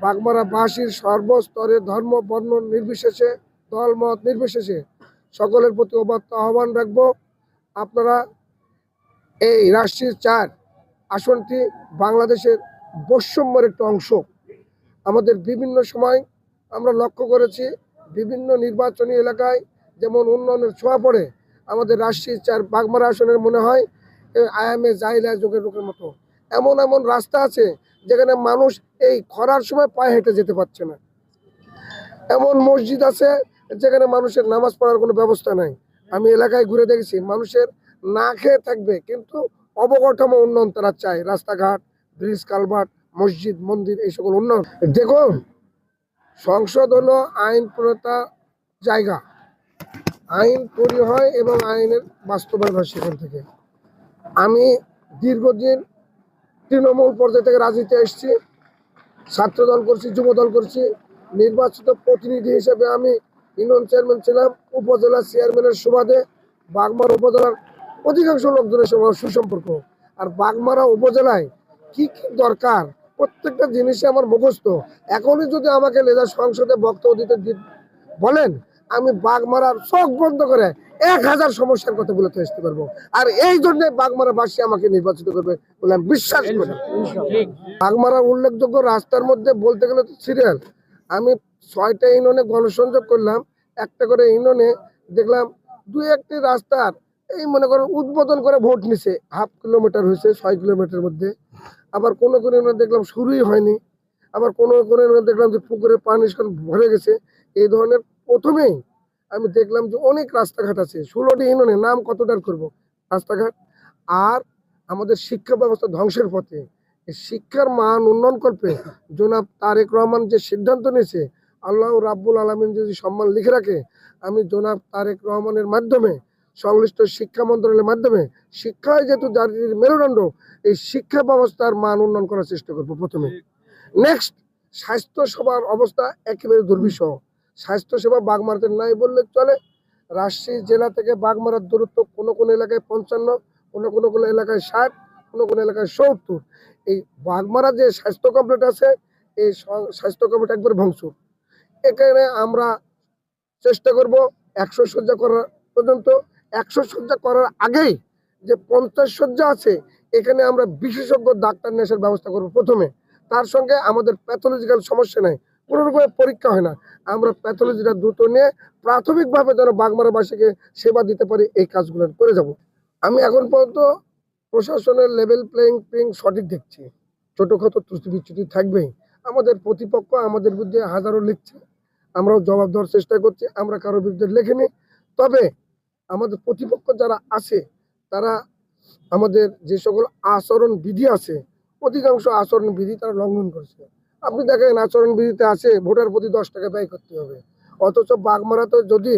বাগমারাবাসীর সর্বস্তরে ধর্ম বর্ণ নির্বিশেষে দলমত নির্বিশেষে সকলের প্রতি আহ্বান রাখবো, আপনারা এই রাষ্ট্রীয় 4 আসনটি বাংলাদেশের বৈষম্যের একটা অংশ। আমাদের বিভিন্ন সময় আমরা লক্ষ্য করেছি বিভিন্ন নির্বাচনী এলাকায় যেমন উন্নয়নের ছোঁয়া পড়ে, আমাদের রাষ্ট্রীয় 4 বাগমারা আসনের মনে হয় আয়ামে জাইলা যুগের লোকের মতো। এমন এমন রাস্তা আছে যেখানে মানুষ এই খরার সময় পায়ে হেঁটে যেতে পারছে না। এমন মসজিদ আছে যেখানে মানুষের নামাজ পড়ার কোনো ব্যবস্থা নাই। আমি এলাকায় ঘুরে দেখেছি মানুষের না খেয়ে থাকবে, কিন্তু অবকাঠামো উন্নয়ন তারা চায়, রাস্তাঘাট, ব্রিজ, কালভার্ট, মসজিদ, মন্দির, এই সকল উন্নয়ন। দেখুন, সংসদ হলো আইন প্রণেতা জায়গা, আইন তৈরি হয় এবং আইনের বাস্তবায়ন হয় সেখান থেকে। আমি দীর্ঘদিন তৃণমূল পর্যায় থেকে রাজনীতি এসেছি, ছাত্রদল করছি, যুবদল করছি, নির্বাচিত প্রতিনিধি হিসেবে আমি ইউনিয়ন চেয়ারম্যান ছিলাম, উপজেলা চেয়ারম্যানের সুবাদে বাগমারা উপজেলার অধিকাংশ লোকজনের সঙ্গে সুসম্পর্ক। আর বাগমারা উপজেলায় কি কি দরকার প্রত্যেকটা জিনিসে আমার মুখস্থ। এখনই যদি আমাকে লেজার সংসদে বক্তব্য দিতে বলেন, আমি বাগমারার চোখ বন্ধ করে 1000 সমস্যার কথা বলে আসতে পারবো। আর এই জন্য বাগমারাবাসী আমাকে নির্বাচিত করবে বলে আমি বিশ্বাস করি। বাগমারার উল্লেখযোগ্য রাস্তার মধ্যে বলতে গেলে তো সিরিয়াল। আমি 6টা ইউনিয়নে গণসংযোগ করলাম, একটা করে ইউনিয়নে দেখলাম 2-1টি রাস্তার এই মনে করেন উদ্বোধন করে ভোট নিছে, ½ কিলোমিটার হয়েছে 6 কিলোমিটারের মধ্যে। আবার কোনো কোনো ইউনিয়নে দেখলাম শুরুই হয়নি, আবার কোনো কোনো ইউনিয়নে দেখলাম যে পুকুরে পানি ভরে গেছে। এই ধরনের প্রথমেই আমি দেখলাম যে অনেক রাস্তাঘাট আছে 16টি ইউনিয়নে, নাম কতটার করব রাস্তাঘাট। আর আমাদের শিক্ষা ব্যবস্থা ধ্বংসের পথে। শিক্ষার মান উন্নয়ন করবে জনাব তারেক রহমান যে সিদ্ধান্ত নিয়েছে, আল্লাহ রাব্বুল আলামিন যদি সম্মান লিখে রাখে, আমি জনাব তারেক রহমানের মাধ্যমে সংশ্লিষ্ট শিক্ষা মন্ত্রণালয়ের মাধ্যমে শিক্ষায় যেহেতু জাতির মেরুদণ্ড, এই শিক্ষা ব্যবস্থার মান উন্নয়ন করার চেষ্টা করবো প্রথমে। নেক্সট, স্বাস্থ্য সেবার অবস্থা একেবারে দুর্বিষহ। স্বাস্থ্যসেবা বাগমারাতে নাই বললে চলে। রাজশাহী জেলা থেকে বাগমারার দূরত্ব কোনো কোনো এলাকায় 55, কোনো কোনো এলাকায় 60, কোনো কোনো এলাকায় 70। এই বাগমারা যে স্বাস্থ্য কমপ্লেক্স আছে, এই স্বাস্থ্য কমপ্লেক্স একবার ভাঙচুর। এখানে আমরা চেষ্টা করব 100 শয্যা করার পর্যন্ত। 100 শয্যা করার আগেই যে 50 শয্যা আছে, এখানে আমরা বিশেষজ্ঞ ডাক্তার নিয়ে আসার ব্যবস্থা করব প্রথমে। তার সঙ্গে আমাদের প্যাথোলজিক্যাল সমস্যা নাই, কোনো রকমের পরীক্ষা হয় না, আমরা প্যাথোলজিটা দ্রুত নিয়ে প্রাথমিকভাবে যেন বাগমারাবাসীকে সেবা দিতে পারি, এই কাজগুলো করে যাব। আমি এখন পর্যন্ত প্রশাসনের লেভেল প্লেইং সঠিক দেখছি। ছোটোখাটো ত্রুটি বিচ্যুতি থাকবেই। আমাদের প্রতিপক্ষ আমাদের বিরুদ্ধে হাজারো লিখছে, আমরাও জবাব দেওয়ার চেষ্টা করছি, আমরা কারোর বিরুদ্ধে লেখিনি। তবে আমাদের প্রতিপক্ষ যারা আছে তারা আমাদের যে সকল আচরণ বিধি আছে, অধিকাংশ আচরণ বিধি তারা লঙ্ঘন করছে। আপনি দেখেন আচরণ বিধিতে আছে ভোটার প্রতি 10 টাকা ব্যয় করতে হবে, অথচ বাগমারাতে যদি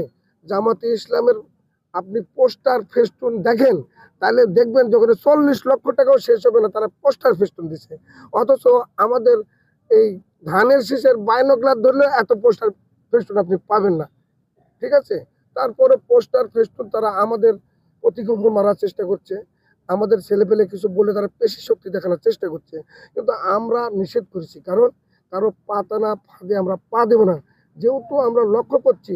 জামাতে ইসলামের আপনি পোস্টার ফেস্টুন দেখেন, তাহলে দেখবেন যখন 40 লক্ষ টাকাও শেষ হবে না, তারা পোস্টার ফেস্টুন দিচ্ছে। অথচ আমাদের এই ধানের শীষের বাইনক্লার ধরলে এত পোস্টার ফেস্টুন আপনি পাবেন না, ঠিক আছে। তারপরে পোস্টার ফেস্টুন তারা আমাদের প্রতিকূল মারার চেষ্টা করছে, আমাদের ছেলেপেলে কিছু বলে তারা পেশি শক্তি দেখানোর চেষ্টা করছে, কিন্তু আমরা নিষেধ করেছি, কারণ কারো পাতানা ফাঁদে আমরা পা দেব না। যেহেতু আমরা লক্ষ্য করছি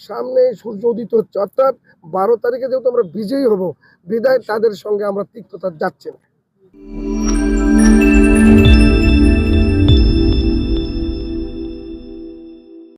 সামনে সূর্য উদিত হচ্ছে, অর্থাৎ 12 তারিখে যেহেতু আমরা বিজয়ী হব, বিদায় তাদের সঙ্গে আমরা তিক্ততা যাচ্ছে না।